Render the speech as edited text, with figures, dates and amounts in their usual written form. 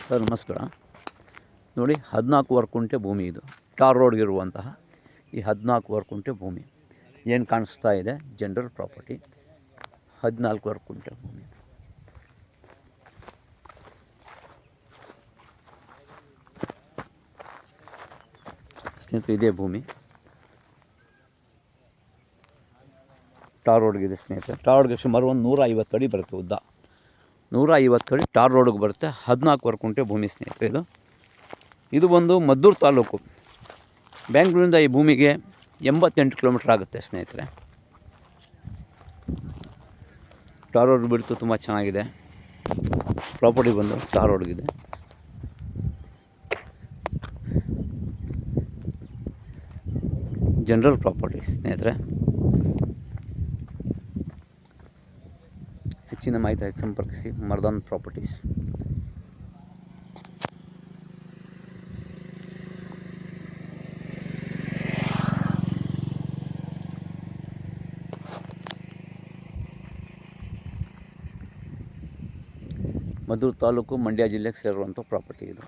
Sir ನಮಸ್ಕಾರ. ನೋಡಿ 14 ಕುಂಟೆ ಭೂಮಿ ಇದು. ಟಾರ್ ರೋಡ್ಗಿರುವಂತಹ ಈ 14 ಕುಂಟೆ ಭೂಮಿ ಏನು ಕಾಣಿಸ್ತಾ ಇದೆ ಜನರಲ್ ಪ್ರಾಪರ್ಟಿ. 14 ಕುಂಟೆ ಭೂಮಿ. ಸ್ನೇಹಿತರೆ ಇದೇ ಭೂಮಿ ಟಾರ್ ರೋಡ್ಗಿದೆ ಸ್ನೇಹಿತರೆ. ಟಾರ್ ರೋಡ್ಗೆ ಸುಮಾರು ಒಂದು 150 ಅಡಿ ಬರುತ್ತೆ ಉದ್ದ. 150 ಅಡಿ ಟಾರ್ ರೋಡ್ಗೆ ಬರುತ್ತೆ. 14 ಕುಂಟೆ ಭೂಮಿ ಸ್ನೇಹಿತರೆ. ಇದು ಬಂದು ಮದ್ದೂರು ತಾಲೂಕು. ಬೆಂಗಳೂರಿಂದ ಈ ಭೂಮಿಗೆ 88 ಕಿಲೋಮೀಟ್ರ್ ಆಗುತ್ತೆ ಸ್ನೇಹಿತರೆ. ಟಾರ್ ರೋಡ್ ಬಿಡ್ತು ತುಂಬ ಚೆನ್ನಾಗಿದೆ. ಪ್ರಾಪರ್ಟಿ ಬಂದು ಟಾರ್ ರೋಡ್ಗಿದೆ. ಜನರಲ್ ಪ್ರಾಪರ್ಟಿ ಸ್ನೇಹಿತರೆ. ಹೆಚ್ಚಿನ ಮಾಹಿತಿ ಸಂಪರ್ಕಿಸಿ ಮರ್ದಾನ್ ಪ್ರಾಪರ್ಟೀಸ್. ಮದ್ದೂರು ತಾಲೂಕು ಮಂಡ್ಯ ಜಿಲ್ಲೆಗೆ ಸೇರುವಂಥ ಪ್ರಾಪರ್ಟಿ ಇದು.